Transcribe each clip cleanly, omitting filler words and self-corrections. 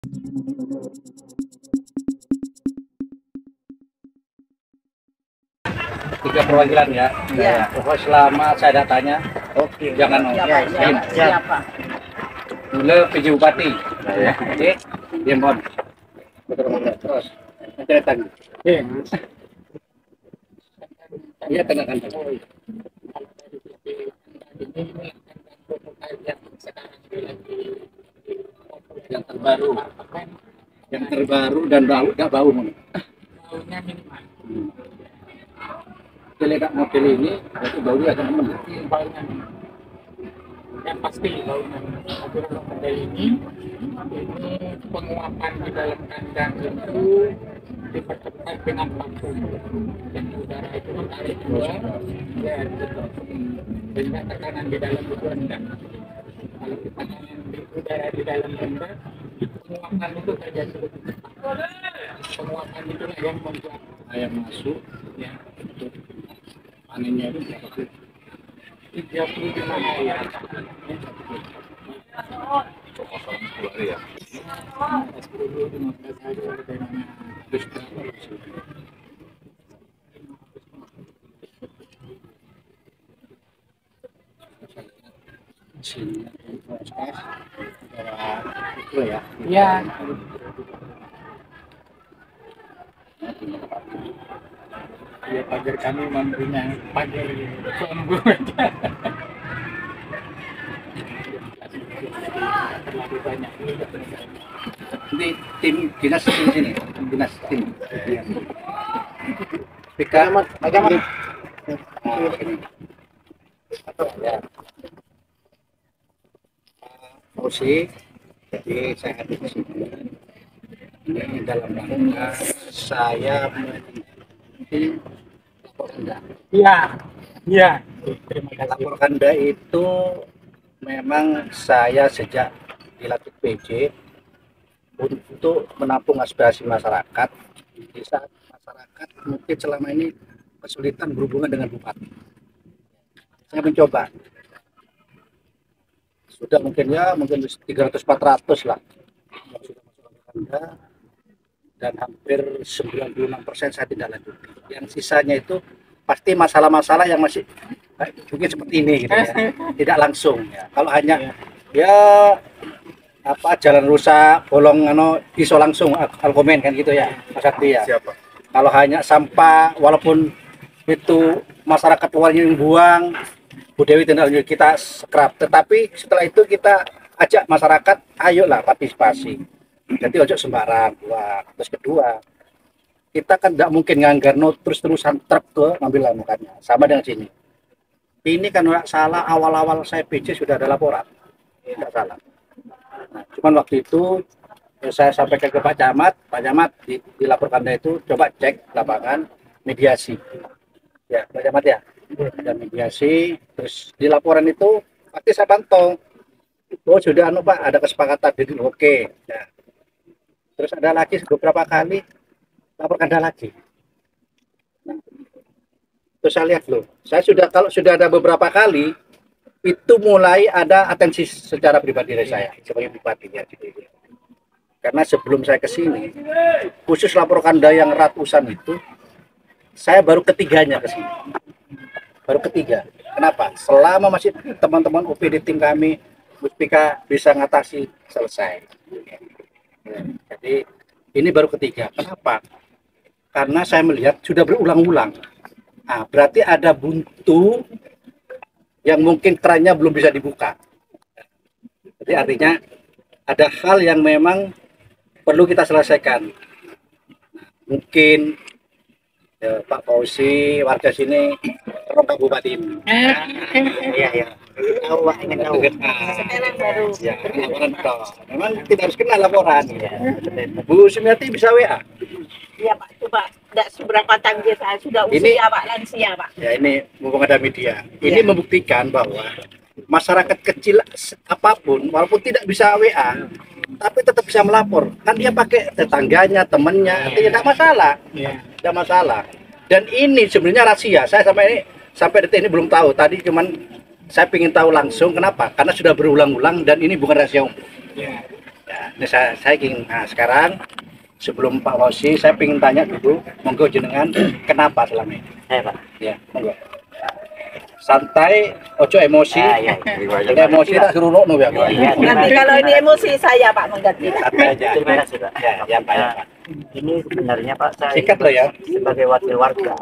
Tiga perwakilan ya. Iya. Pokoknya selama saya datanya, Oke. jangan Siapa? Mula PJ Bupati. Ya. Oke. Dia mohon. Terus. Nanti datang. Iya, tenangkan. Yang terbaru. Yang terbaru dan bau, nggak bau. Baunya minimal. Lihat model ini, itu baunya akan temen. Baunya minimal. Yang pasti baunya minimal. Tapi kalau model ini penguapan di dalam kandang itu dipercepat dengan vakum. Dan udara itu menarik keluar, ya gitu. Sehingga tekanan di dalam itu rendah. Kalau tekanan udara di dalam rendah, penguapan itu terjadi lebih cepat. Penguapan itulah yang membuat Air masuk, ya panennya itu berapa sih? 35 hari ya. 10 hari ya. 10-15 hari bagaimana Terus sini itu ya. ya. Ya pagar kami memberinya pagar sumbu aja. Terlalu banyak. Ini tim dinas di sini, dinas tim. PK Bagaimana? ya. Fauzi, jadi saya hadir di sini. Ini dalam rangka saya meneliti lapor Anda. Iya. Iya. Terima kasih. Lapor Anda itu memang saya sejak dilatih PJ untuk menampung aspirasi masyarakat di saat masyarakat mungkin selama ini kesulitan berhubungan dengan bupati. Saya mencoba sudah mungkin 300-400 lah yang sudah masuk ke Anda, dan hampir 96% saya tidak lanjuti. Yang sisanya itu pasti masalah-masalah yang masih mungkin seperti ini gitu ya. Tidak langsung ya. Kalau hanya ya apa jalan rusak, bolong iso langsung alkomen kan gitu ya. Mas Sakti ya. Siapa? Kalau hanya sampah walaupun itu masyarakat luarnya yang buang, Bu Dewi tidak lanjut, kita scrap. Tetapi setelah itu kita ajak masyarakat, ayolah partisipasi. Jadi ojo sembarang buang. Terus kedua, kita kan tidak mungkin nganggar terus-terusan truk ke ngambil lamukannya. Sama dengan sini. Ini kan nggak salah, awal-awal saya PJ sudah ada laporan. Tidak salah. Nah, cuman waktu itu saya sampaikan ke Pak Camat dilaporkan itu coba cek lapangan mediasi. Ya, Pak Camat ya. Ada mediasi, terus di laporan itu pasti saya pantau. Oh sudah Pak, ada kesepakatan jadi oke. Ya. Terus ada lagi beberapa kali laporkan ada lagi. Nah, terus saya lihat loh, saya kalau sudah ada beberapa kali itu mulai ada atensi secara pribadi dari saya sebagai bupati ya. Karena sebelum saya ke sini, khusus laporkan yang ratusan itu, saya baru ketiganya ke sini. Baru ketiga. Kenapa? Selama masih teman-teman OPD tim kami, Muspika bisa ngatasi selesai. Jadi ini baru ketiga. Kenapa? Karena saya melihat sudah berulang-ulang. Nah, berarti ada buntu yang mungkin kerannya belum bisa dibuka. Jadi artinya ada hal yang memang perlu kita selesaikan. Mungkin Pak Fauzi warga sini orang kabupaten. Iya ya. Tahu Pak, ingin tahu. Sekarang baru. Ya, laporan toh. Memang kita harus kenal laporan. Ya. Bu Sumiati bisa WA. Iya Pak, coba tidak seberapa tangguh saya sudah usia Ini- Pak, lansia Pak. Ya ini mumpung ada media. Ini membuktikan bahwa masyarakat kecil apapun walaupun tidak bisa WA tapi tetap bisa melapor. Kan dia pakai tetangganya, temannya, tidak masalah. Tidak masalah. Dan ini sebenarnya rahasia. Saya sampai detik ini belum tahu. Tadi cuman saya ingin tahu langsung kenapa? Karena sudah berulang-ulang dan ini bukan rahasia umum. Ya, ini saya ingin, nah sekarang sebelum Pak Wausi, saya ingin tanya dulu, monggo jenengan kenapa selama ini? Pak. Ya, monggo. Santai, ojo emosi. Iya. Emosi tak suruh no ya. Iya. Nanti kalau ini emosi saya Pak mengganti. Santai aja. Terima kasih Pak. Ya Pak. Ya, Pak. Ini sebenarnya Pak, saya Sikat loh ya. sebagai wakil warga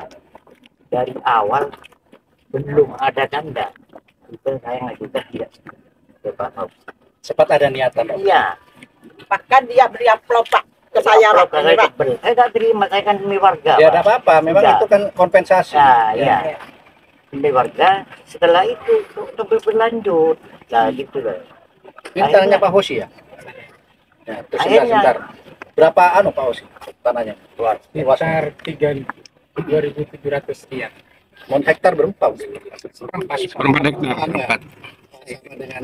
dari awal belum ada tanda itu saya ngajukan tidak ke Pak Fauzi. Sempat ada niatan. Pak. Iya. Bahkan dia beri amplop Pak ke saya Pak. Saya Pak. saya tidak terima, saya kan demi warga. Ya, Pak. tidak apa-apa. Memang Sudah. itu kan kompensasi. Nah, iya. Demi warga. Setelah itu sampai berlanjut. Nah, gitu loh. Ini tanahnya Pak Hosi ya? Ya, terus sebentar. Berapa Pak Hosi tanahnya? Luas. Sekitar 2.700 sekian. Mon hektar berapa? Seperempat Seperempat hektar, seperempat. Sama dengan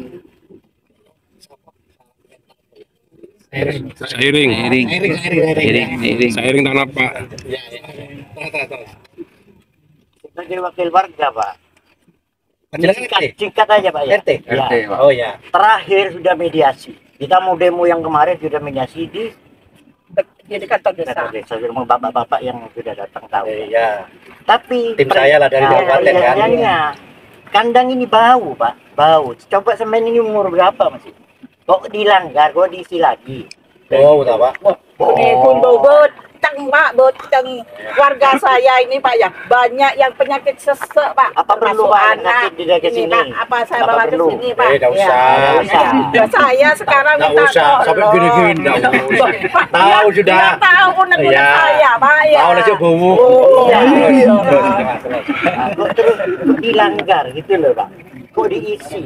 seiring. Seiring. Seiring tanah Pak. Ya. Sebagai wakil warga Pak. Penjelasan Singkat aja Pak ya. RT. Ya. Oh ya. Terakhir sudah mediasi. Kita mau demo yang kemarin sudah mediasi di Kantor desa. kantor desa rumah bapak-bapak yang sudah datang tahu. Iya. Tapi Tim saya lah dari kabupaten kan. pertanyaannya, kandang ini bau Pak, bau. Coba semen ini umur berapa masih? Kok dilanggar, kok diisi lagi? Oh, udah Pak. Ini pun bobot, teng Pak, teng warga saya ini Pak ya, banyak yang penyakit sesek Pak. Apa perlu Termasuk Pak anak sakit di ini sini? Pak, apa saya Apa bawa ke perlu? sini Pak? Nggak usah. Nggak usah. Ya, saya sekarang Nggak minta usah, sampai tolong. gini-gini, nggak usah. Pak, Tahu dia- sudah. dia tahu unek-unek Iya. saya Pak ya. Tahu aja bau. Oh, Iya. iya. Nah, kok terus kok dilanggar gitu loh Pak? Kok diisi?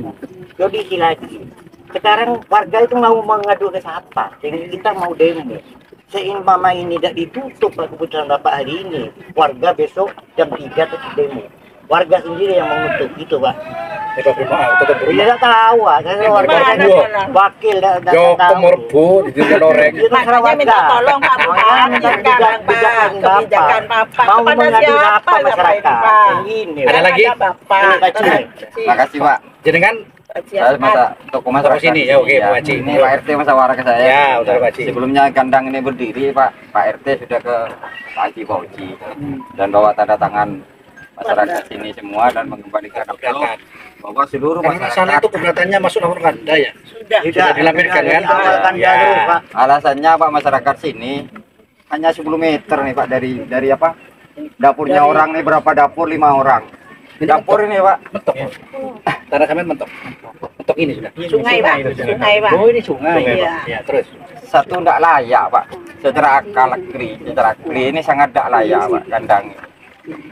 Kok diisi lagi? Sekarang warga itu mau mengadu ke siapa? Jadi kita mau demo. Seumpama ini tidak ditutup Pak, keputusan Bapak hari ini, warga besok jam 3 tetap demo. Warga sendiri yang mengutuk gitu Pak. Kita bermaaf, tetap Dia bermaaf. tidak tahu, saya warga Gimana, saya Jalan? wakil tidak Yo tahu. kemerbu di dunia loreng. Itu terserah Makanya minta warga. tolong Pak Bupati sekarang Pak, kebijakan Bapak Mau kepada mengadu siapa apa masyarakat? Pak? Ini Ada lagi? Bapak. Ini kecil. Makasih Pak. Jenengan Saya masa toko masyarakat. sini, ya, oke, Pak Haji. Ini Pak RT musyawarah saya. Ya, udah, Pak Haji. Sebelumnya kandang ini berdiri Pak RT sudah ke Pak Haji Fauzi dan bawa tanda tangan masyarakat sini semua dan mengembalikan keberatan. bahwa seluruh Karena sana masyarakat itu keberatannya masuk lapor Anda ya. Sudah. Sudah dilampirkan kan? Ya. Ya. Pak. alasannya Pak masyarakat sini hanya 10 meter nih Pak dari apa? Dapurnya orang nih berapa dapur? 5 orang. Dapur ini Pak. Mentok. Tanah sampean mentok. Mentok ini sudah. Sungai Pak, sungai Pak. Oh, ini sungai. Iya. Ya, terus. Satu tidak layak Pak. Secara akli ini sangat tidak layak Pak kandang.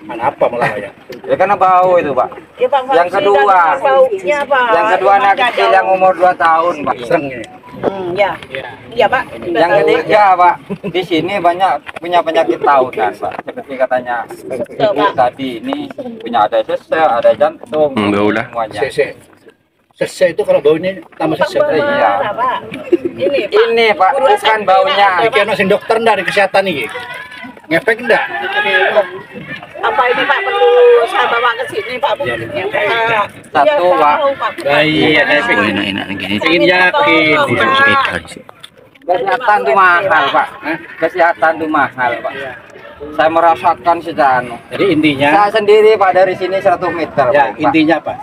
Mana apa malah ya? Ya karena bau itu Pak. Ya, Pak Yang Fauzi kedua. dan baunya, Pak. Yang kedua anak kecil yang umur 2 tahun Pak. Sereng ini. Ya. Iya Pak. Yang ketiga Pak, di sini banyak punya penyakit tahunan Pak. Seperti katanya Ibu tadi ini punya ada sesek, ada jantung, Bau lah. semuanya. Sese. Sese itu kalau baunya tambah sese. Iya. Pak. Ini Pak. Ini Pak, bukan baunya. Iki ono sing dokter ndak di kesehatan iki. Ngefek ndak? Apa ini Pak perlu saya bawa ke sini Pak? Iya, Pak. Satu, Iya, Pak. tahu, Pak. Iya, ngefek. Enak-enak gini. Ingin yakin. Bukan Sepeda di situ. Kesehatan itu mahal Pak. Kesehatan itu mahal Pak. Saya merasakan sejarah. Jadi intinya Saya sendiri Pak dari sini 100 meter. ya, Pak. intinya apa?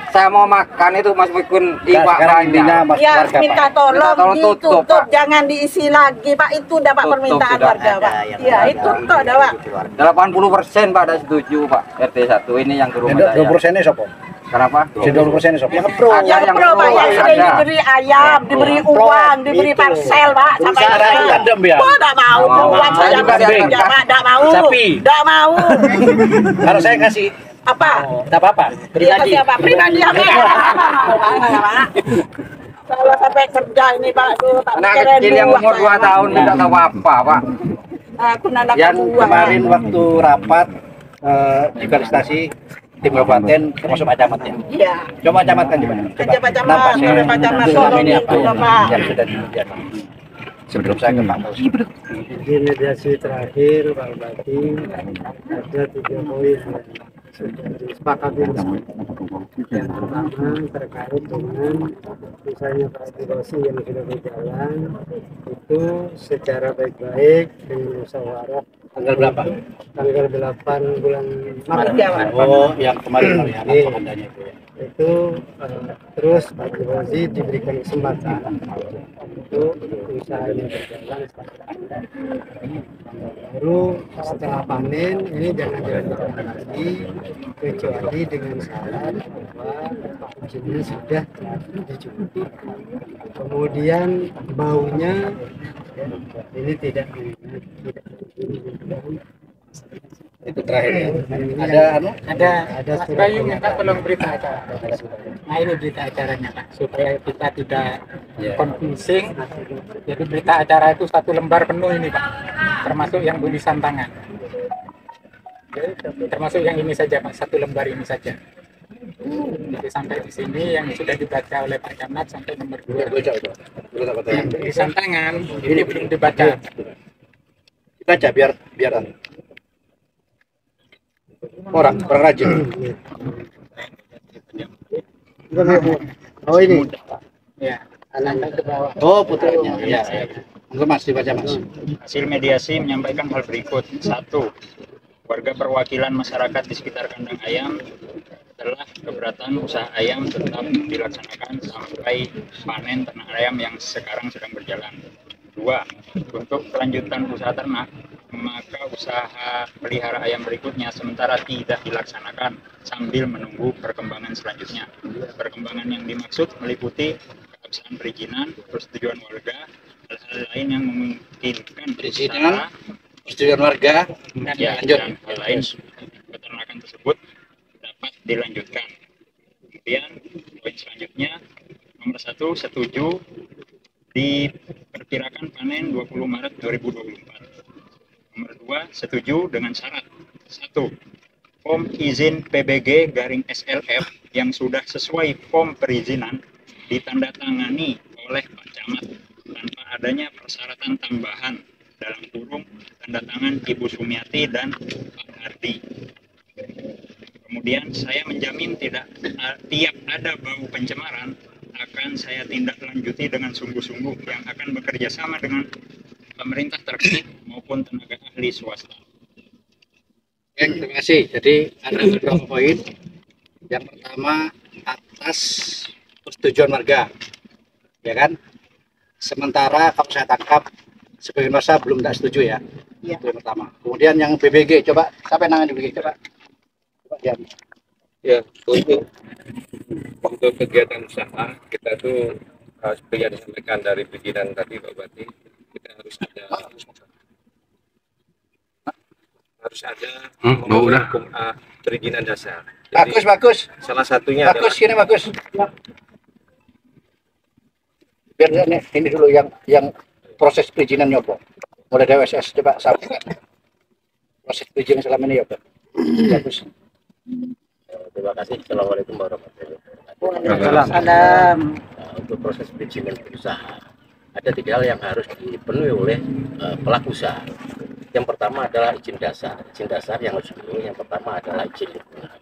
Saya mau makan itu meskipun iwak Sekarang intinya banyak. Mas Ya, warga minta Pak. tolong Minta tolong tutup, ditutup, Pak. jangan diisi lagi Pak. Itu dapat Tutup, permintaan sudah warga Pak. yang Iya, ada. itu kok dah Pak. 80% Pak ada setuju Pak RT 1 ini yang ke rumah saya. 20%-nya sapa? Kenapa? Si 20%-nya sapa? Yang pro, Yang yang pro Pak, yang pro, sering ada. diberi ayam, diberi uang, diberi Itu. parcel Pak. Sampai Sekarang sekarang. adem ya. Oh, enggak mau. Nggak mau. Uang Saya saya juga enggak dianggap mau. sapi. Enggak mau. Kalau saya kasih Apa? enggak apa-apa. Dia kasih apa? Pribadi apa? Kalau sampai kerja ini Pak, tuh tak Anak pikirin kecil yang dua umur 2 saya. tahun tidak tahu apa Pak. Aku nandak Yang buah. kemarin waktu rapat juga listasi tim kabupaten termasuk Pak Camat ya. Iya. Coba Camat kan gimana? Coba. Aja Pak Camat, Nampaknya boleh Pak Camat selama tolong ini apa itu, Pak. yang sudah dikerjakan? Sebelum saya ke Pak Fauzi. Di mediasi terakhir Pak Bupati ada 3 poin yang sudah disepakati bersama. Yang pertama terkait dengan misalnya praktisi yang sudah berjalan itu secara baik-baik dengan musyawarah Tanggal berapa? tanggal 8 bulan Maret. Oh, yang kemarin ya, Iya. komandannya itu ya. Itu terus Pak Jokowi diberikan kesempatan untuk usahanya berjalan baru setelah panen ini jangan dilakukan lagi kecuali dengan syarat bahwa izinnya sudah dicukupi, kemudian baunya ini tidak Itu terakhir ya. Ada anu? ada Mas surat Bayu minta tolong berita acara. Nah ini berita acaranya Pak, supaya kita tidak Ya. confusing. Jadi berita acara itu 1 lembar penuh ini Pak, termasuk yang tulisan tangan. Termasuk yang ini saja Pak, 1 lembar ini saja. Jadi sampai di sini yang sudah dibaca oleh Pak Camat sampai nomor 2. Baca itu. Baca apa Yang tulisan tangan ini belum dibaca. Baca biar anu. Orang rajin. oh ini Ya, sampai ke bawah. Oh, putranya. Iya. Enggak Mas, dibaca Mas. Hasil mediasi menyampaikan hal berikut. 1. Warga perwakilan masyarakat di sekitar kandang ayam telah keberatan usaha ayam tetap dilaksanakan sampai panen ternak ayam yang sekarang sedang berjalan. 2. Untuk kelanjutan usaha ternak, maka usaha pelihara ayam berikutnya sementara tidak dilaksanakan sambil menunggu perkembangan selanjutnya. Perkembangan yang dimaksud meliputi keabsahan perizinan, persetujuan warga, hal-hal lain yang memungkinkan Perizinan, usaha persetujuan warga. ya, Lanjut. dan hal lain peternakan tersebut dapat dilanjutkan. Kemudian poin selanjutnya nomor 1, setuju diperkirakan panen 20 Maret 2024. Nomor 2, setuju dengan syarat. 1. Form izin PBG garing SLF yang sudah sesuai form perizinan ditandatangani oleh Pak Camat tanpa adanya persyaratan tambahan dalam kurung tanda tangan Ibu Sumiati dan Pak Hardi. Kemudian saya menjamin tiap ada bau pencemaran akan saya tindak lanjuti dengan sungguh-sungguh yang akan bekerja sama dengan pemerintah terkait maupun tenaga ahli swasta. Oke, terima kasih. Jadi ada beberapa poin. Yang pertama atas persetujuan warga, ya kan? Sementara kalau saya tangkap sebagian masa belum tak setuju ya. Iya. Itu yang pertama. Kemudian yang BBG, coba siapa yang nangan BBG? Coba Dian. Ya, untuk kegiatan usaha kita tuh seperti yang disampaikan dari perizinan tadi Pak Bupati, kita harus ada hukum perizinan dasar. Jadi, Bagus. salah satunya Bagus, ini bagus. Biar ini dulu yang proses perizinan nyoba. Mulai dari WSS coba sampaikan. Proses perizinan selama ini ya, Pak. Bagus. Terima kasih. Assalamualaikum warahmatullahi wabarakatuh. Salam. Untuk proses perizinan berusaha ada 3 hal yang harus dipenuhi oleh pelaku usaha. Yang pertama adalah izin dasar. Izin dasar yang harus dipenuhi yang pertama adalah izin lingkungan.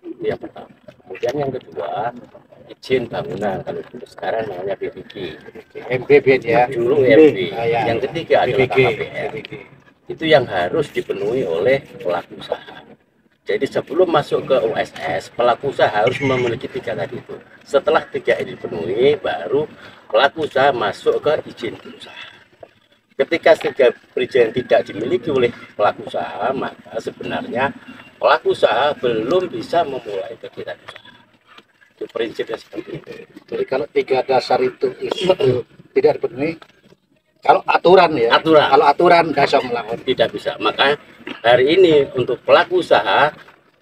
Itu yang pertama. Kemudian yang kedua izin bangunan. Kalau dulu sekarang namanya BBG. MBB ya. Dulu MB. ya. Yang ketiga adalah BBG. KPR. Itu yang harus dipenuhi oleh pelaku usaha. Jadi sebelum masuk ke USS, pelaku usaha harus memiliki 3 tadi itu. Setelah 3 ini dipenuhi, baru pelaku usaha masuk ke izin berusaha. Ketika 3 perizinan tidak dimiliki oleh pelaku usaha, maka sebenarnya pelaku usaha belum bisa memulai kegiatan usaha. Itu prinsipnya seperti itu. Jadi kalau 3 dasar itu tidak dipenuhi, kalau aturan ya, Aturan. kalau aturan nggak bisa melakukan. Tidak bisa. Maka hari ini untuk pelaku usaha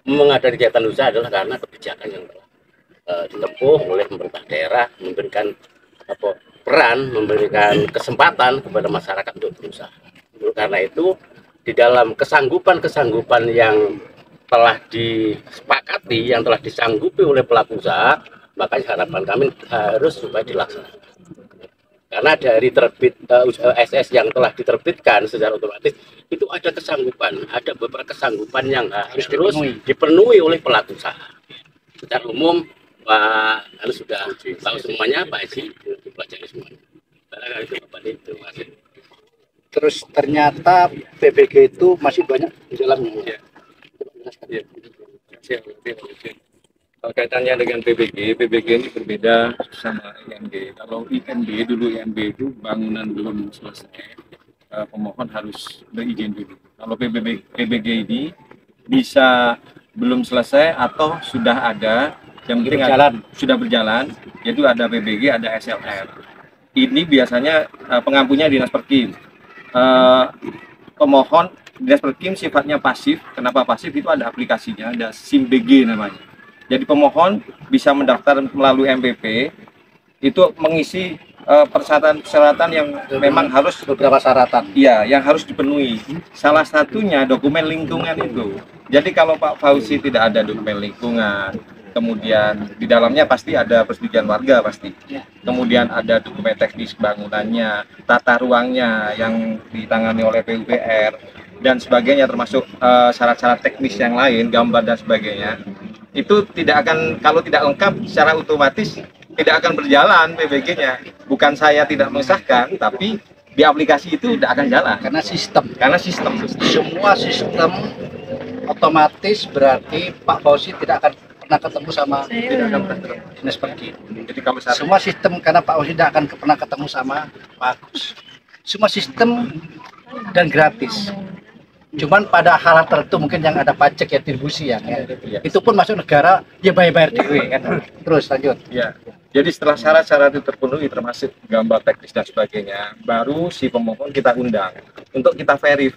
mengadakan kegiatan usaha adalah karena kebijakan yang telah ditempuh oleh pemerintah daerah, memberikan peran, memberikan kesempatan kepada masyarakat untuk berusaha. Karena itu di dalam kesanggupan yang telah disepakati, yang telah disanggupi oleh pelaku usaha, makanya harapan kami harus supaya dilaksanakan. Karena dari terbit SS yang telah diterbitkan secara otomatis itu ada kesanggupan, ada beberapa kesanggupan yang harus terus dipenuhi oleh pelaku usaha. Secara umum Pak sudah tahu semuanya, Pak Haji dipelajari semuanya. Karena itu Bapak itu masih. Terus ternyata PBG itu masih banyak di dalamnya. Ya. Kaitannya dengan PBG ini berbeda sama IMB. Kalau IMB dulu IMB itu bangunan belum selesai, pemohon harus berizin dulu. Kalau PBG ini bisa belum selesai atau sudah ada yang penting sudah berjalan, yaitu ada PBG, ada SLR. Ini biasanya pengampunya Dinas Perkim. Pemohon Dinas Perkim sifatnya pasif. Kenapa pasif? Itu ada aplikasinya, ada SIM BG namanya. Jadi pemohon bisa mendaftar melalui MPP, itu mengisi persyaratan yang memang harus beberapa syaratan. Iya, yang harus dipenuhi. Salah satunya dokumen lingkungan itu. Jadi kalau Pak Fauzi tidak ada dokumen lingkungan, kemudian di dalamnya pasti ada persetujuan warga pasti. Kemudian ada dokumen teknis bangunannya, tata ruangnya yang ditangani oleh PUPR dan sebagainya, termasuk syarat-syarat teknis yang lain, gambar dan sebagainya. Itu tidak akan, kalau tidak lengkap secara otomatis tidak akan berjalan PBG-nya. Bukan saya tidak mengesahkan, tapi di aplikasi itu tidak akan jalan Karena sistem. semua sistem otomatis, berarti Pak Fauzi tidak akan pernah ketemu sama Dinas Perkim. Jadi kalau Semua sistem, karena Pak Fauzi tidak akan pernah ketemu sama Pak Agus. Semua sistem dan gratis. Cuman pada hal tertentu mungkin yang ada pajak ya, distribusi ya. Itu pun masuk negara ya bayar dewe kan. Terus lanjut. ya. Jadi setelah syarat-syarat itu terpenuhi, termasuk gambar teknis dan sebagainya, baru si pemohon kita undang untuk kita verif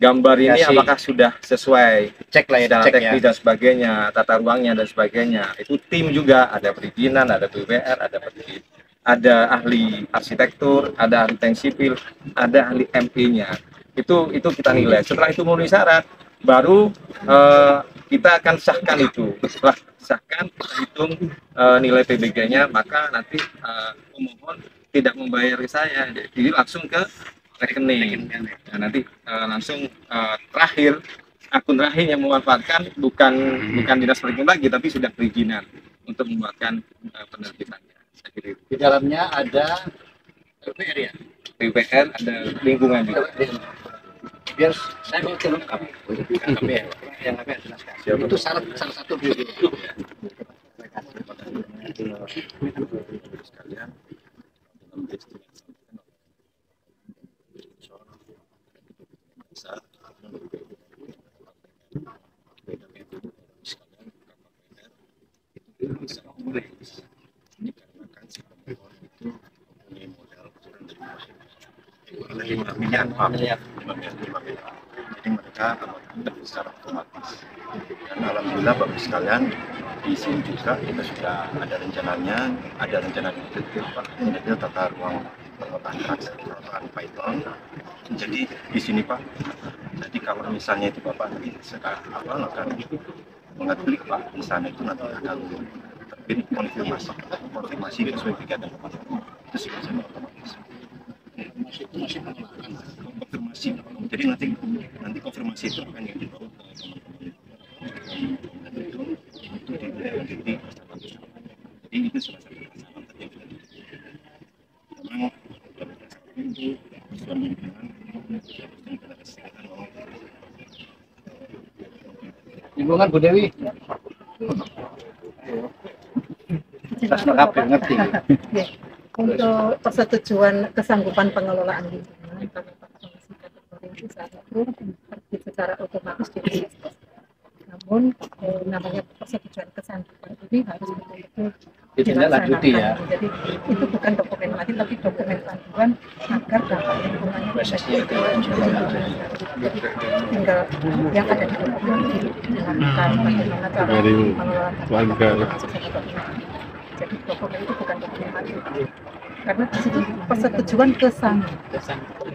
gambar ini apakah sudah sesuai, Cek lah ya, secara cek teknis dan sebagainya, tata ruangnya dan sebagainya. Itu tim juga, ada perizinan, ada PUPR, ada Perkim, ada ahli arsitektur, ada ahli teknik sipil, ada ahli ME-nya. Itu kita nilai. Setelah itu memenuhi syarat, baru kita akan sahkan itu. Setelah sahkan, kita hitung nilai PBG-nya, maka nanti pemohon tidak membayar ke saya, jadi langsung ke rekening. Nah, nanti langsung terakhir akun terakhir yang memanfaatkan bukan Dinas Perkim lagi, tapi sudah perizinan untuk membuatkan penerbitannya. Saya kira itu. Di dalamnya ada PUPR ya. PUPR, ada lingkungan juga. Biar saya mau lengkap. Yang kami jelaskan. Itu salah satu video. Sekalian, jadi mereka akan secara otomatis. Dan alhamdulillah bagus sekalian, di sini juga kita sudah ada rencananya, ada rencana detail tata ruang perkotaan Krakatauan Python. Jadi di sini Pak, jadi kalau misalnya itu Bapak nanti sekarang akan mengklik Pak, di sana itu nanti akan terbit konfirmasi sesuai kegiatan Bapak. Itu secara otomatis. Masih konfirmasi. Jadi nanti konfirmasi itu akan yang dibawa ke teman-teman itu di jadi itu salah satu masalah terjadi. Memang itu sudah Lingkungan Bu Dewi. Tas lengkap ngerti. Untuk persetujuan kesanggupan pengelolaan lingkungan karena Pak Komisi kategori itu saat itu terbit secara otomatis di DSS. Namun namanya persetujuan kesanggupan ini harus betul-betul Ditindaklanjuti ya. Jadi itu bukan dokumen mati tapi dokumen panduan agar dampak lingkungannya bisa tinggal yang ada di dokumen dilakukan bagaimana cara pengelolaan. Jadi dokumen itu bukan dokumen mati karena di situ persetujuan kesanggupan.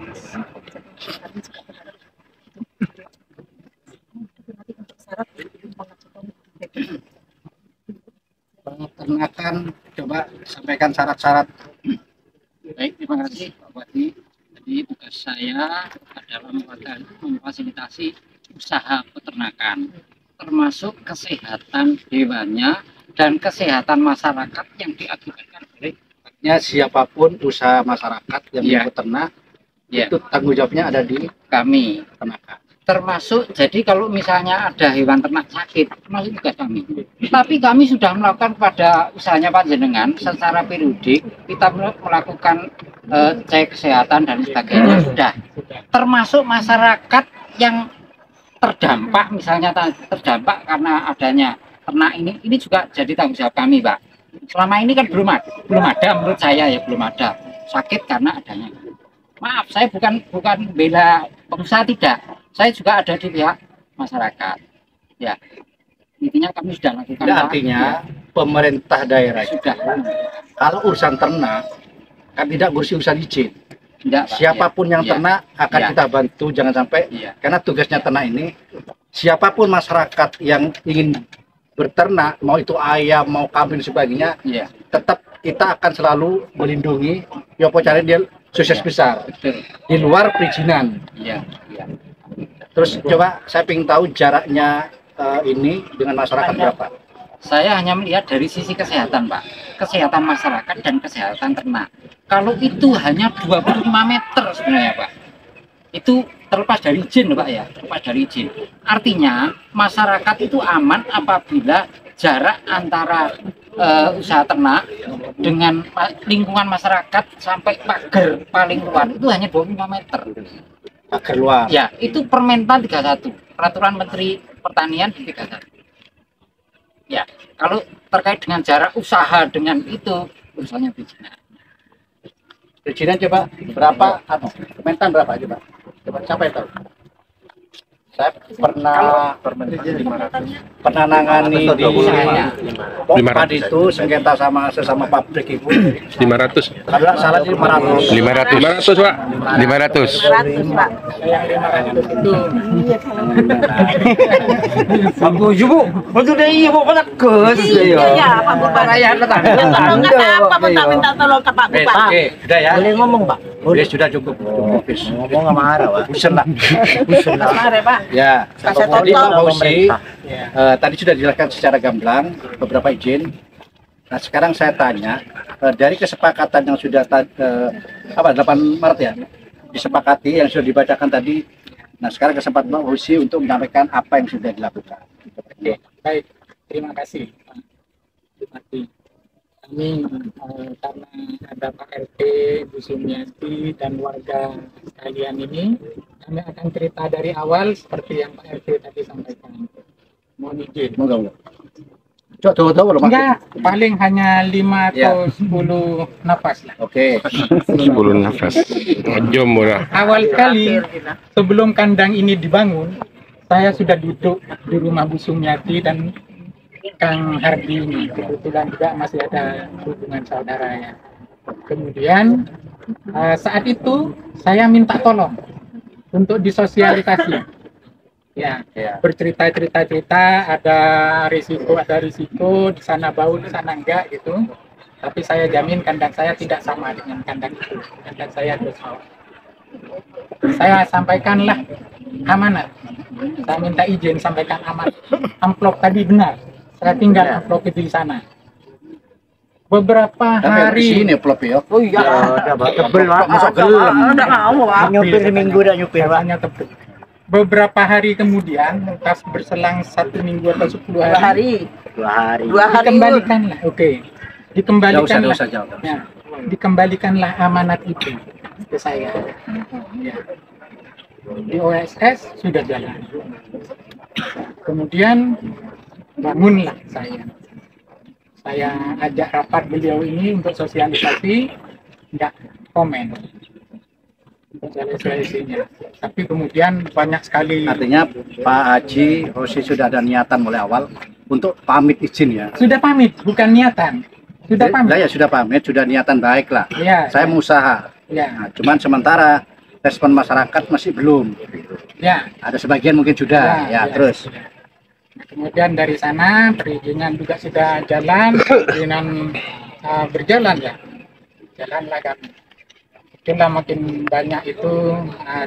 Nanti untuk syarat mengajukan Peternakan coba sampaikan syarat-syarat Baik, terima kasih Pak Bupati. Jadi tugas saya adalah memfasilitasi usaha peternakan, termasuk kesehatan hewannya dan kesehatan masyarakat yang diakibatkan oleh siapapun usaha masyarakat yang Iya. beternak Iya. itu tanggung jawabnya ada di kami. peternakan. Termasuk jadi kalau misalnya ada hewan ternak sakit, termasuk tugas kami. Tapi kami sudah melakukan pada usahanya panjenengan secara periodik, kita melakukan cek kesehatan dan sebagainya sudah. Termasuk masyarakat yang terdampak, misalnya terdampak karena adanya ternak ini juga jadi tanggung jawab kami, Pak. Selama ini kan belum ada menurut saya ya, belum ada sakit karena adanya. Maaf, saya bukan bela pengusaha, tidak. Saya juga ada di pihak masyarakat. Ya, intinya kami sudah lakukan. Nah, artinya pemerintah daerah sudah. Kalau urusan ternak kan tidak ngurusi urusan izin. Tidak, Pak. Siapapun yang Ya. ternak akan Ya. kita bantu, jangan sampai Ya. karena tugasnya ternak ini siapapun masyarakat yang ingin berternak, mau itu ayam, mau kambing dan sebagainya, Ya. tetap kita akan selalu melindungi. Ya, cari dia sukses Ya. besar Betul. di luar perizinan. Iya, iya. Terus coba saya ingin tahu jaraknya ini dengan masyarakat berapa? Saya hanya melihat dari sisi kesehatan, Pak. Kesehatan masyarakat dan kesehatan ternak. Kalau itu hanya 25 meter sebenarnya, Pak. Itu terlepas dari izin, Pak ya, terlepas dari izin. Artinya masyarakat itu aman apabila jarak antara usaha ternak dengan lingkungan masyarakat sampai pagar paling luar itu hanya 25 meter. Pagar luar. Ya, itu Permentan 31, Peraturan Menteri Pertanian 31. Ya, kalau terkait dengan jarak usaha dengan itu urusannya perizinan. Perizinan coba berapa? Mentan berapa coba? Coba siapa yang tahu? Saya pernah nangani di Pokpad itu sengketa sama sesama pabrik ibu. 500. Kalau nggak salah di 500. 500, Pak. 500. 100, Pak. Aku jubu. Betul deh, ibu pada kes. Iya, Pak Bupati. Rakyat datang. Tolong kata apa, Pak, minta tolong ke Pak Bupati. Oke, udah ya. Boleh ngomong, Pak? Udah sudah cukup. Ngomong nggak marah, Pak. Busen lah. Mari, Pak. Ya, Kasih tadi Pak contoh. Fauzi tadi sudah dijelaskan secara gamblang beberapa izin. Nah, sekarang saya tanya dari kesepakatan yang sudah 8 Maret ya disepakati yang sudah dibacakan tadi. Nah, sekarang kesempatan Pak Fauzi untuk menyampaikan apa yang sudah dilakukan. Oke, baik. Terima kasih, Pak Bupati. Kami karena ada Pak RT, Bu Sumiati, dan warga sekalian ini, kami akan cerita dari awal seperti yang Pak RT tadi sampaikan. Mohon izin. Moga-moga. Coba tahu loh, Pak. Enggak, paling hanya 5 Ya. atau 10 napas lah. Oke. 10 nafas. Jom murah. Awal sekali, sebelum kandang ini dibangun, saya sudah duduk di rumah Bu Sumiati dan Kang Hardi ini. Kebetulan juga masih ada hubungan saudara ya. Kemudian saat itu saya minta tolong untuk disosialisasi. Ya, bercerita-cerita, ada risiko, di sana bau, di sana enggak gitu. Tapi saya jamin kandang saya tidak sama dengan kandang itu. Kandang saya terus bawah. Saya sampaikanlah amanat. Saya minta izin sampaikan amanat. Amplop tadi benar. Saya tinggal amplop itu di sana. Beberapa Tapi di hari sini plop ya. Oh iya, udah Pak. Tebel, Pak. Masuk gelem. Udah mau, Pak. Nyupir seminggu dah nyupir, Pak. katanya tebel. Beberapa hari kemudian, pas berselang 1 minggu atau 10 2 hari. 2 hari. 2 hari. Dikembalikanlah, oke. Dikembalikanlah. Jauh. Ya, dikembalikanlah amanat itu ke saya. Ya. Di OSS sudah jalan. Kemudian bangunlah saya. Saya ajak rapat beliau ini untuk sosialisasi, nggak komen sosialisasinya. Tapi kemudian banyak sekali. Artinya Pak Haji Rosi sudah ada niatan mulai awal untuk pamit izin ya. Sudah pamit, bukan niatan. Sudah pamit. Ya sudah pamit, sudah niatan baik lah. Ya, Saya mau usaha. ya, Nah, cuman sementara respon masyarakat masih belum. ya. Ada sebagian mungkin sudah. Ya, terus. Nah, kemudian dari sana perizinan juga sudah jalan, perizinan berjalan ya. Jalanlah kami. itulah makin banyak itu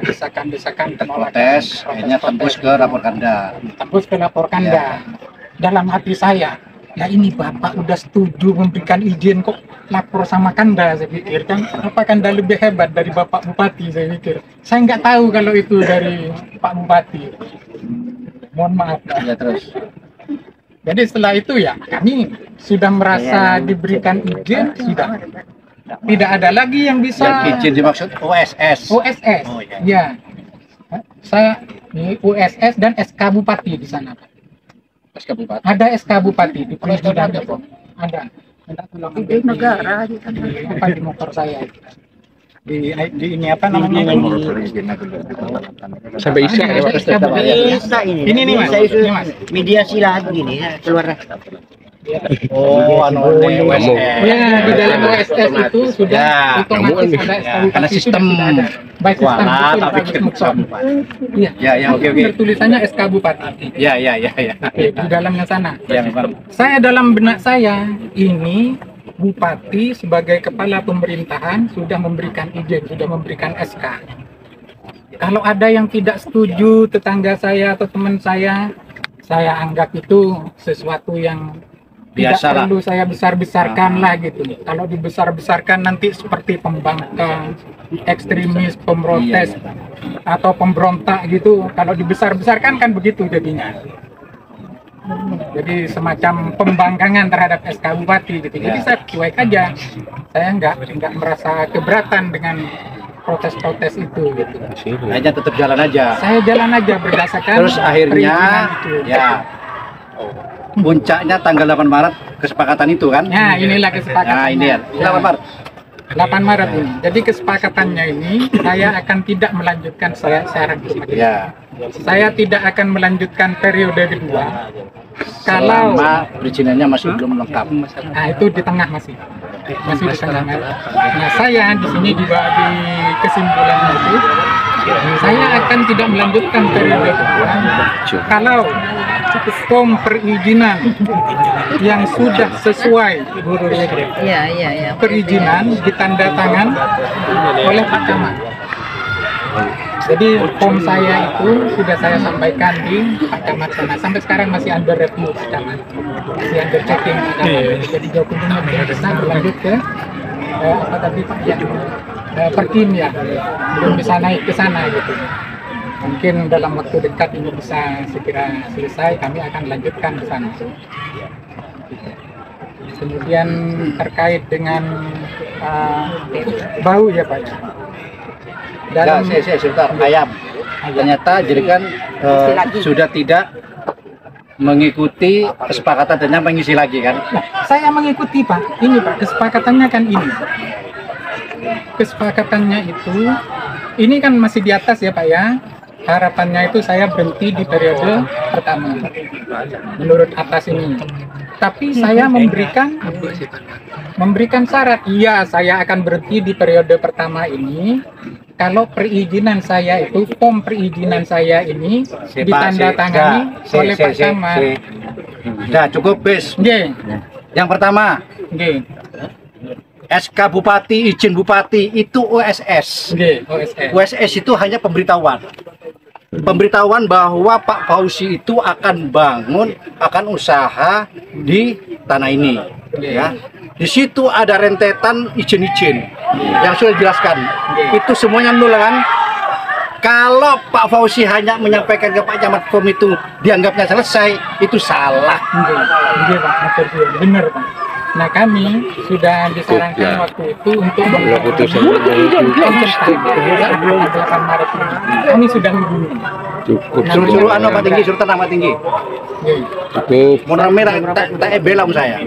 desakan-desakan penolakan. Protes, akhirnya tembus ke lapor Kanda. Tembus ke lapor Kanda. Dalam hati saya, ya ini Bapak udah setuju memberikan izin kok lapor sama Kanda, saya pikir kan. Apa Kanda lebih hebat dari Bapak Bupati, saya pikir. Saya nggak tahu kalau itu dari Pak Bupati. Mohon maaf. Ya terus. Jadi setelah itu ya kami sudah merasa diberikan izin, sudah tidak ada lagi yang bisa. Yang izin dimaksud OSS. OSS. Oh, iya. Ya. Saya ini OSS dan SK Bupati di sana, Pak. SK Bupati. Ada SK Bupati di perizinan itu. Ada. Ide negara di sana. Apa di motor saya itu. Di ini apa namanya? Sampai Isya ya, Pak. Bisa ini. Ini nih, Mas. Ini, Mas. Mediasi lagi nih ya, keluar. Oh, OSS. Ya, di dalam OSS itu sudah Ya, otomatis ada SK Bupati. karena sistem. Sudah ada. Baik sistem Wala, betul, tapi Pak kita Mukson. Iya. Ya, oke. Tulisannya SK Bupati. Ya. Oke, di dalamnya sana. Ya, memang. Saya dalam benak saya ini Bupati sebagai kepala pemerintahan sudah memberikan izin, sudah memberikan SK. Kalau ada yang tidak setuju, tetangga saya atau teman saya anggap itu sesuatu yang tidak Biasalah. perlu saya besar-besarkan lah gitu. Kalau dibesar-besarkan nanti seperti pembangkang, ekstremis, pemrotes, atau pemberontak gitu. Kalau dibesar-besarkan kan begitu jadinya. Jadi semacam pembangkangan terhadap SK Bupati gitu. Jadi saya cuek aja. Saya nggak merasa keberatan dengan protes-protes itu gitu. Akhirnya tetap jalan aja. Saya jalan aja berdasarkan Terus akhirnya perizinan itu. ya puncaknya tanggal 8 Maret kesepakatan itu kan? Nah, inilah kesepakatannya. Nah, ini ya. 8 Maret. 8 Maret ini. Jadi kesepakatannya ini saya akan tidak melanjutkan secara diplomatik. Ya. Saya tidak akan melanjutkan periode kedua. Kalau Selama perizinannya masih belum lengkap. nah itu di tengah masih di tengah. Nah saya di sini juga di kesimpulannya itu saya akan tidak melanjutkan periode kedua kalau form perizinan yang sudah sesuai perizinan ditandatangan oleh Pak Camat. Jadi form saya itu sudah saya sampaikan di Pak Camat sana. Sampai sekarang masih under review Pak Camat, masih under checking. Jadi dokumennya belum bisa berlanjut ke apa tadi Pak ya, Perkim ya, belum bisa naik ke sana gitu. Mungkin dalam waktu dekat ini bisa segera selesai. Kami akan lanjutkan ke sana. Kemudian terkait dengan bau ya Pak. Dalam sebentar ayam. Ternyata jadi kan sudah tidak mengikuti kesepakatan dan mengisi lagi kan? Saya mengikuti Pak. Ini Pak kesepakatannya kan ini. Kesepakatannya itu ini kan masih di atas ya Pak ya. Harapannya itu saya berhenti di periode pertama. Menurut atas ini. Tapi saya memberikan syarat. Iya, saya akan berhenti di periode pertama ini. Kalau perizinan saya itu, form perizinan saya ini ditandatangani oleh Pak Camat. Nah, cukup bis. Yang pertama, SK Bupati, izin Bupati itu OSS. OSS itu hanya pemberitahuan. Pemberitahuan bahwa Pak Fauzi itu akan usaha di tanah ini. Ya. Di situ ada rentetan izin-izin yang sudah dijelaskan. Itu semuanya nol kan? Kalau Pak Fauzi hanya menyampaikan ke Pak Camat form itu dianggapnya selesai, itu salah. Benar Pak. Nah kami sudah disarankan waktu itu untuk kami sudah hubungi. Cukup. Suruh Pak Tinggi, suruh tenang Pak Tinggi. Cukup. Warna merah tak belam saya.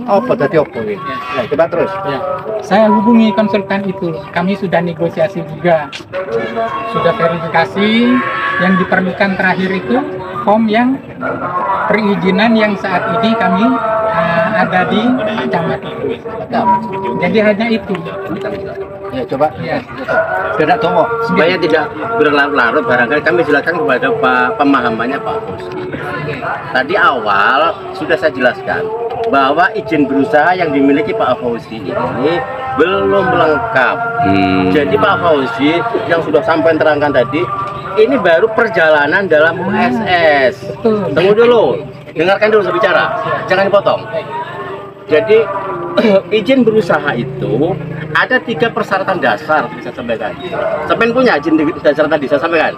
Apa tadi apa? Ya, coba terus. Ya. Saya hubungi konsultan itu. Kami sudah negosiasi juga. Sudah verifikasi. Yang diperlukan terakhir itu form yang perizinan yang saat ini kami ada di Camat itu. Jadi hanya itu. Ya coba. Ya. Tidak tahu. Supaya tidak berlarut-larut, barangkali kami silakan kepada pemahamannya Pak Fauzi. Tadi awal sudah saya jelaskan bahwa izin berusaha yang dimiliki Pak Fauzi ini belum lengkap. Jadi Pak Fauzi yang sudah sampai terangkan tadi, ini baru perjalanan dalam USS. Tunggu dulu, dengarkan dulu saya bicara, jangan dipotong. Jadi izin berusaha itu ada 3 persyaratan dasar bisa sampaikan. Sampai punya izin dasar tadi saya sampaikan.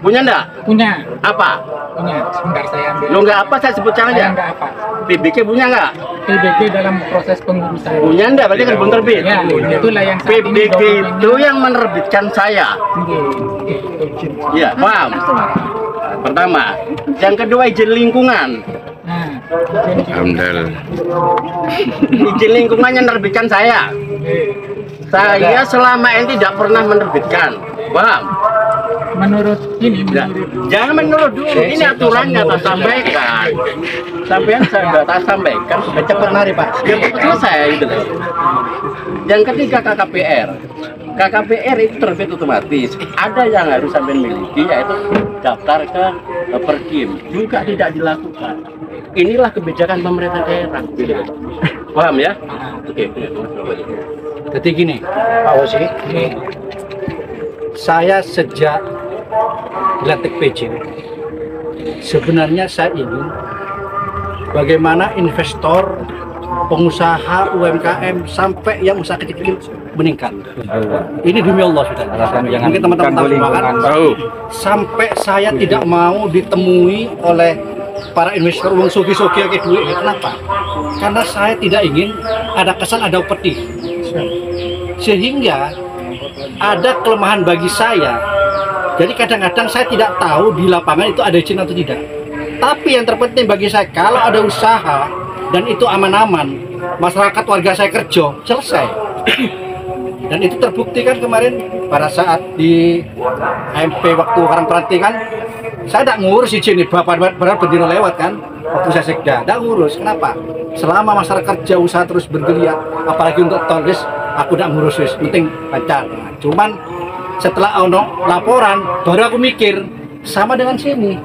Punya enggak? Punya. Apa? Punya. Sebentar saya ambil. Lo enggak apa saya sebutkan aja. Enggak apa. PBK punya enggak? PBK dalam proses pengurusan. Punya enggak? Berarti kan belum terbit. Ya, itulah yang saat ini PBK itu yang menerbitkan saya. Iya, paham? Pertama. Yang kedua izin lingkungan. Amdal. Izin lingkungannya menerbitkan saya. Saya selama ini tidak pernah menerbitkan. Paham? Menurut ini, jangan menurut dulu, ini aturannya tak sampaikan. Sampai saya tak sampaikan, cepat mari Pak, biar cepat selesai gitu loh. Yang ketiga KKPR. KKPR itu terbit otomatis. Ada yang harus sampai miliki, yaitu daftar ke Perkim. Juga tidak dilakukan. Inilah kebijakan pemerintah daerah. Gitu. Paham ya? Oke. Jadi gini, Pak Osi, saya sejak dilantik PJ, sebenarnya saya ingin bagaimana investor, pengusaha UMKM sampai yang usaha kecil-kecil meningkat. Ini demi Allah sudah. Mungkin teman-teman tahu sampai saya tidak mau ditemui oleh para investor uang sogi-sogi kayak duit. Kenapa? Karena saya tidak ingin ada kesan ada upeti. Sehingga ada kelemahan bagi saya. Jadi kadang-kadang saya tidak tahu di lapangan itu ada izin atau tidak. Tapi yang terpenting bagi saya, kalau ada usaha dan itu aman-aman, masyarakat warga saya kerja, selesai. Dan itu terbukti kan kemarin pada saat di AMP waktu orang perantingan, saya tidak ngurus izin nih, bapak berdiri lewat kan, waktu saya sekda, tidak ngurus. Kenapa? Selama masyarakat kerja usaha terus bergeliat, apalagi untuk toldes, aku tidak ngurus, penting lancar. Nah, cuman setelah ono laporan, baru aku mikir sama dengan sini.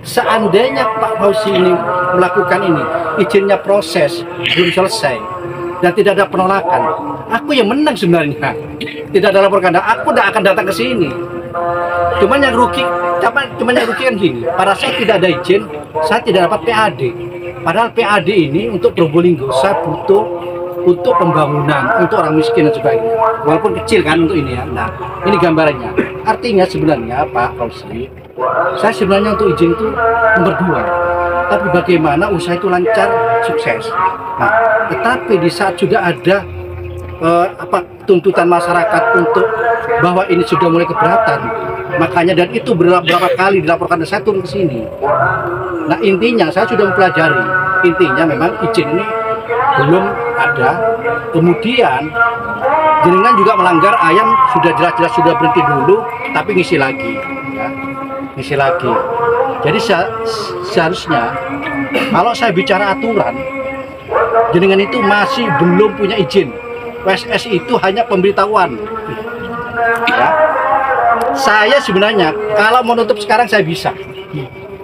Seandainya Pak Fauzi ini melakukan ini, izinnya proses belum selesai dan tidak ada penolakan, aku yang menang sebenarnya. Tidak ada laporan, aku tidak akan datang ke sini. Cuman yang rugi kan gini. Pada saat tidak ada izin, saya tidak dapat PAD. Padahal PAD ini untuk Probolinggo saya butuh untuk pembangunan, untuk orang miskin dan sebagainya. Walaupun kecil kan untuk ini ya. Nah, ini gambarannya. Artinya sebenarnya Pak Fauzi, saya sebenarnya untuk izin itu nomor 2. Tapi bagaimana usaha itu lancar, sukses. Nah, tetapi di saat sudah ada tuntutan masyarakat untuk bahwa ini sudah mulai keberatan, makanya dan itu berapa kali dilaporkan, saya turun ke sini. Nah, intinya saya sudah mempelajari. Intinya memang izin ini belum ada. Kemudian jenengan juga melanggar ayam, sudah jelas-jelas sudah berhenti dulu tapi ngisi lagi ya. Ngisi lagi. Jadi seharusnya kalau saya bicara aturan, jenengan itu masih belum punya izin. PSS itu hanya pemberitahuan ya. Saya sebenarnya kalau mau nutup sekarang saya bisa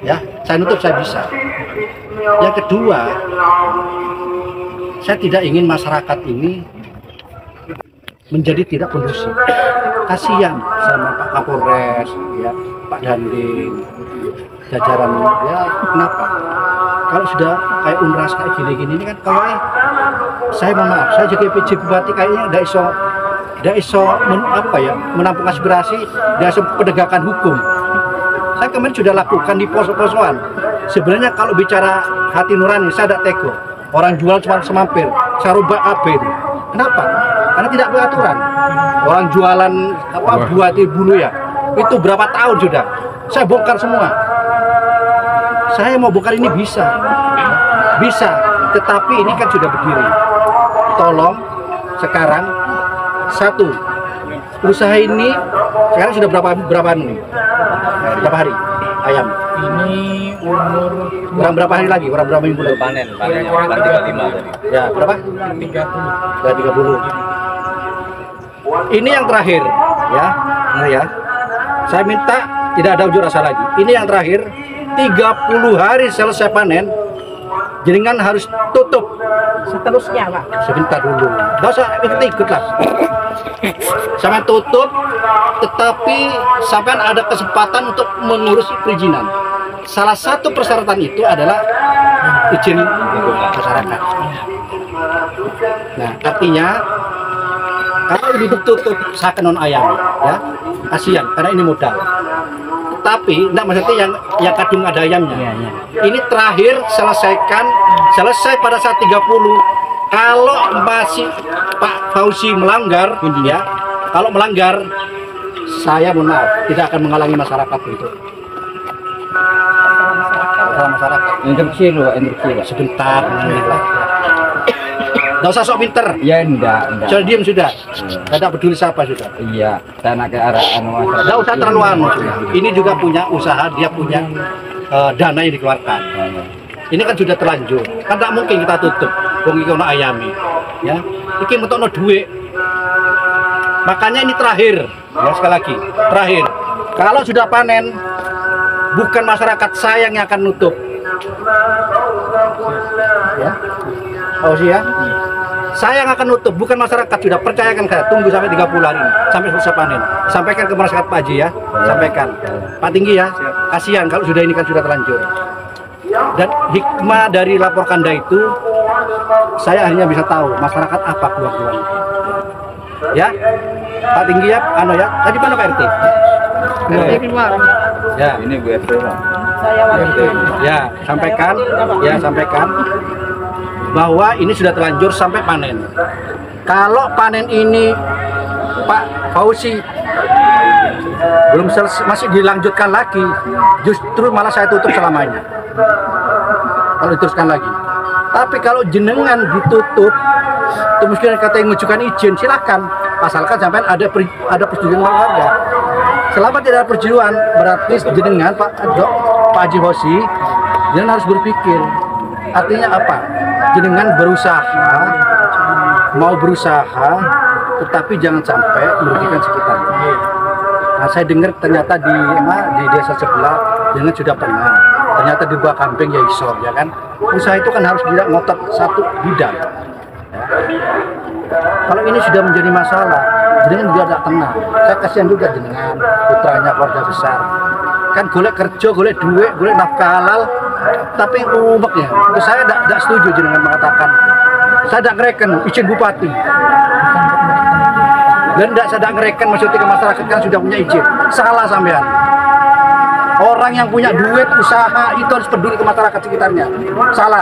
ya, saya nutup saya bisa. Yang kedua, saya tidak ingin masyarakat ini menjadi tidak kondusif. Kasihan sama Pak Kapolres, ya, Pak Danding, jajaran ya. Kenapa? Kalau sudah kayak Unras kayak gini-gini ini kan kalau saya mohon maaf, saya jadi PJ Bupati kayaknya tidak iso menampung aspirasi, tidak iso penegakan hukum. Saya kemarin sudah lakukan di pos-posoan. Sebenarnya kalau bicara hati nurani, saya tidak tego. Orang jual cuma semampir, saya rubah AB itu. Kenapa? Karena tidak beraturan. Orang jualan buat bulu ya, itu berapa tahun sudah. Saya bongkar semua. Saya mau bongkar ini bisa, tetapi ini kan sudah berdiri. Tolong sekarang satu, usaha ini sekarang sudah berapa hari ayam? Ini umur berapa hari lagi? Berapa minggu lagi? Panen 35 tadi. Ya, berapa? 30. Ini yang terakhir, ya. Nah ya. Saya minta tidak ada unjuk rasa lagi. Ini yang terakhir, 30 hari selesai panen. jenengan harus tutup Seterusnya, Pak. sebentar dulu. Nggak usah ikut lah. Sampai tutup, tetapi sampai ada kesempatan untuk mengurus perizinan. Salah satu persyaratan itu adalah izin masyarakat. Nah, artinya kalau ini ditutup saya non ayam, ya kasihan karena ini modal. Tapi enggak maksudnya yang kadung ada ayamnya. Ini terakhir selesai pada saat 30. Kalau masih Pak Fauzi melanggar, ya, kalau melanggar, saya mohon maaf, tidak akan menghalangi masyarakat untuk masyarakat. Instruksi loh, instruksi. Sebentar, nggak usah sok pinter. Ya enggak. Sudah diem sudah, tidak peduli siapa sudah. Iya, saya nak ke arah masyarakat. Nggak usah terlalu anu. Ini juga punya usaha, dia punya dana yang dikeluarkan. Ini kan sudah terlanjur, kan tak mungkin kita tutup. Wong iki ono ayami, ya. Iki metokno duit. Makanya ini terakhir, ya sekali lagi, terakhir. Kalau sudah panen, bukan masyarakat saya yang akan nutup. Ya. Oh sih ya. Saya yang akan nutup, bukan masyarakat. Sudah percayakan saya, tunggu sampai 30 hari sampai selesai panen. Sampaikan ke masyarakat Pak Haji ya, sampaikan. Pak Tinggi ya, kasihan kalau sudah ini kan sudah terlanjur. Dan hikmah dari lapor Kanda itu, saya hanya bisa tahu masyarakat apa keluar-keluar. Ya, Pak Tinggi ya, anu ya. Tadi mana Pak RT? Ya, ini Bu RT lah. Saya waktu ya sampaikan bahwa ini sudah terlanjur sampai panen. Kalau panen ini Pak Fauzi belum selesai, masih dilanjutkan lagi, justru malah saya tutup selamanya. Kalau diteruskan lagi. Tapi kalau jenengan ditutup, mungkin kata yang mengajukan izin silakan, asalkan sampai ada persetujuan warga. Selama tidak ada persetujuan, berarti jenengan Pak Haji Fauzi, jenengan harus berpikir. Artinya apa? Jenengan mau berusaha, tetapi jangan sampai merugikan sekitarnya. Nah, saya dengar ternyata di desa sebelah, jenengan sudah pernah. Ternyata di buah kambing ya isor, ya kan? Usaha itu kan harus tidak ngotot satu bidang. Ya. Kalau ini sudah menjadi masalah, jenengan juga tidak tenang. Saya kasihan juga jenengan, putranya keluarga besar. Kan golek kerja, golek duit, golek nafkah halal, tapi umek ya. Terus saya tidak setuju jenengan mengatakan, saya tidak ngereken izin bupati. Dan saya tidak ngereken maksudnya ke masyarakat kan sudah punya izin. Salah sampean. Orang yang punya duit, usaha itu harus peduli ke masyarakat sekitarnya. Salah.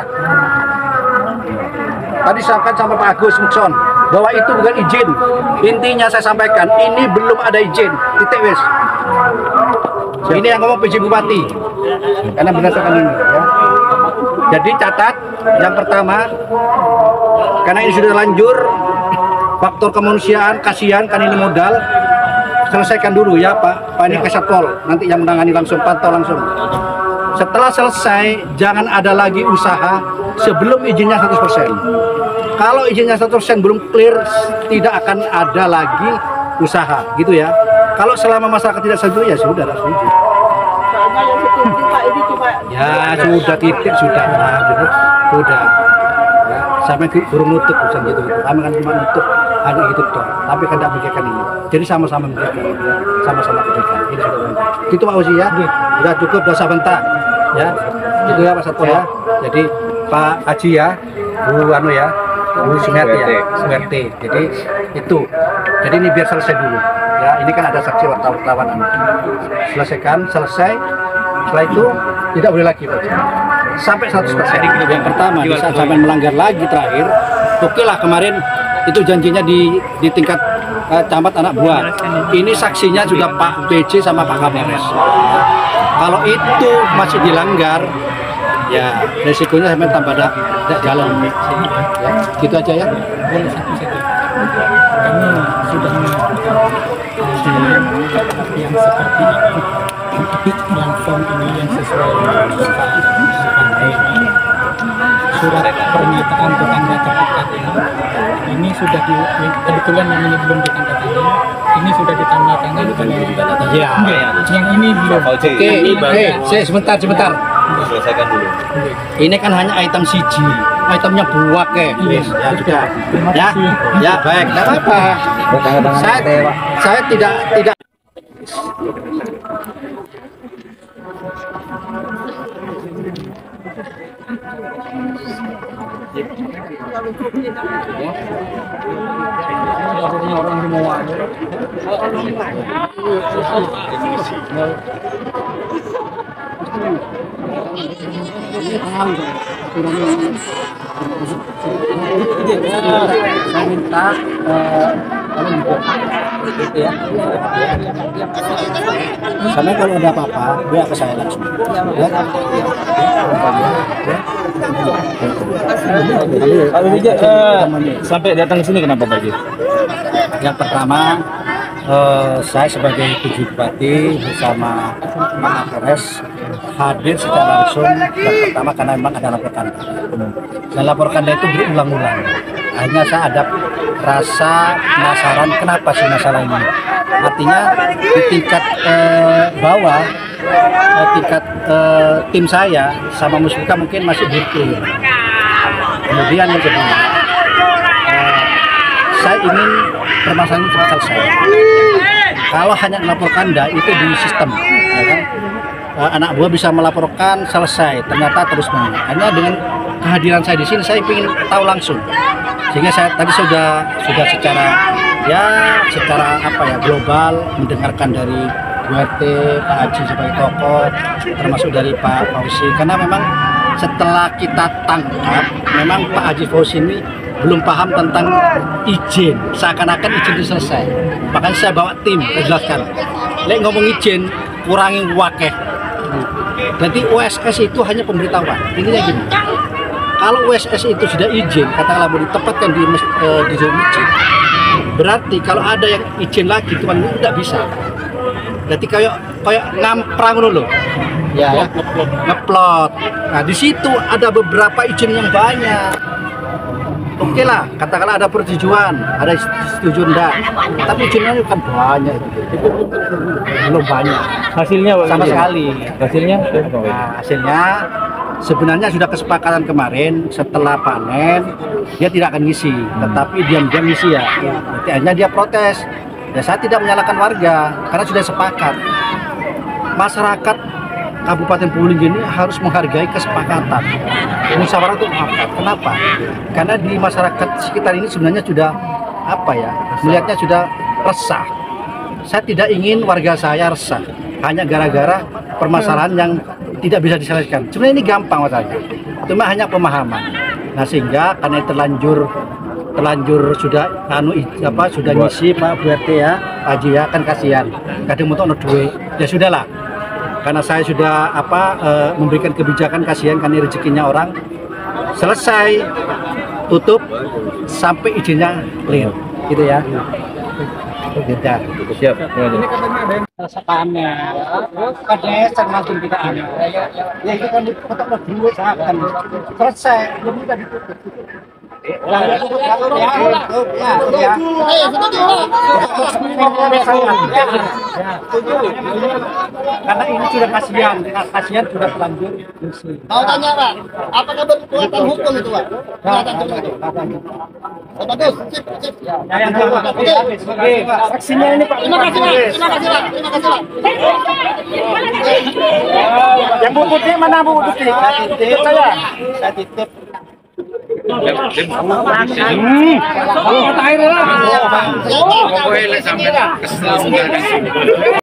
Tadi sampaikan sama Pak Agus Mukson bahwa itu bukan izin. Intinya saya sampaikan ini belum ada izin. Titik wis. Ini yang ngomong PJ Bupati. Karena berdasarkan ini. Ya. Jadi catat yang pertama, karena ini sudah lanjur, faktor kemanusiaan, kasihan kan ini modal. Selesaikan dulu ya Pak ini ke Satpol, nanti yang menangani langsung, pantau langsung. Setelah selesai, jangan ada lagi usaha sebelum izinnya 100%. Kalau izinnya 100% belum clear, tidak akan ada lagi usaha, gitu ya. Kalau selama masyarakat tidak setuju, ya sudah, tidak setuju. soalnya yang setuju Pak ini cuma Ya sudah titik, sudah lah, gitu. Sudah. Ya, sampai burung nutup, bukan gitu. Kami kan cuma nutup, hanya gitu toh. Tapi kan tidak memikirkan ini. Jadi sama-sama memikirkan, ya. Sama-sama memikirkan. Ini sudah benar. Gitu Pak Uzi ya. Sudah cukup, sudah sebentar. Ya, itu ya Pak Satpol ya. Jadi Pak Haji ya, Bu Anu ya, Bu Sumerti ya, Sumerti. Jadi itu. Jadi ini biar selesai dulu. Ya, ini kan ada saksi wartawan. Selesaikan, selesai. Setelah itu tidak boleh lagi Pak. Sampai 100%. Yang pertama, di saat sampai melanggar lagi terakhir, oke lah kemarin itu janjinya di tingkat camat anak buah. Ini saksinya sudah Pak PJ sama Pak Kapolres. Kalau itu masih dilanggar, ya resikonya sampai tambah ada jalan. Ya, gitu aja ya. Boleh satu-satu. Kami sudah yang seperti itu platform ini yang sesuai dengan surat pernyataan tetangga terdekat ini sudah kebetulan yang ini belum ditandatangani, ini sudah ditandatangani oleh Ya. yang ini belum. Oke, sebentar. selesaikan dulu. Ini kan hanya item siji, itemnya buak ya. Ya sudah. Ya baik, tidak apa-apa. Saya tidak. Saya minta sama kalau ada apa-apa dia ke saya langsung Kalau Bija sampai datang ke sini kenapa Pak Ji? Yang pertama saya sebagai tujuh bupati bersama Pak Kapolres hadir secara langsung. Yang pertama karena memang ada lapor kanda. Dan lapor kanda itu berulang-ulang. Akhirnya saya ada rasa penasaran kenapa sih masalah ini. Artinya di tingkat bawah, tingkat tim saya sama Musbika mungkin masih berkelir. Kemudian yang kedua, saya ingin permasalahan ini cepat selesai. Kalau hanya melapor kanda itu di sistem, ya kan? Anak buah bisa melaporkan selesai, ternyata terus menang. Hanya dengan kehadiran saya di sini, saya ingin tahu langsung. Sehingga saya tadi sudah secara apa ya global mendengarkan dari Bu RT, Pak Haji sebagai tokoh, termasuk dari Pak Fauzi. Karena memang setelah kita tangkap, memang Pak Haji Fauzi ini belum paham tentang izin, seakan-akan izin itu selesai. Makanya saya bawa tim, jelaskan. Lek ngomong izin, kurangi wakeh. Jadi USS itu hanya pemberitahuan. Intinya gini, kalau USS itu sudah izin, katakanlah mau ditempatkan di zona izin, berarti kalau ada yang izin lagi, teman tidak bisa. Jadi kayak ngamprang dulu, ya, ngeplot. Nah di situ ada beberapa izin yang banyak. Oke lah, katakanlah ada persetujuan, ada setuju enggak, tapi izinnya kan banyak, belum banyak. Hasilnya sama sekali. Hasilnya? Nah, hasilnya sebenarnya sudah kesepakatan kemarin setelah panen dia tidak akan ngisi, tetapi diam-diam ngisi ya. Berarti akhirnya dia protes. Ya saya tidak menyalahkan warga karena sudah sepakat. Masyarakat Kabupaten Probolinggo ini harus menghargai kesepakatan. Musyawarah itu apa? Kenapa? Karena di masyarakat sekitar ini sebenarnya sudah apa ya? Melihatnya sudah resah. Saya tidak ingin warga saya resah hanya gara-gara permasalahan yang tidak bisa diselesaikan. Sebenarnya ini gampang masalahnya. Cuma hanya pemahaman. Nah sehingga karena terlanjur sudah sudah ngisi Pak Bu RT ya, Pak Haji ya, kan kasihan. Kadang untuk duit. Ya sudahlah. Karena saya sudah memberikan kebijakan, kasihan kan rezekinya orang, selesai tutup sampai izinnya clear gitu ya. Beda. Siap. Rasa panen, kadang langsung kita ambil. Ya itu kan dipotong dulu seakan selesai, belum bisa ditutup. Karena ini sudah kasihan sudah terlanjur. Mau tanya Pak, apakah berkekuatan hukum itu Pak? Bagus, sip. Saksinya ini Pak. Terima kasih Pak. Yang Bu Putih mana Bu Putih? Saya titip. Pokoknya sampai kesel.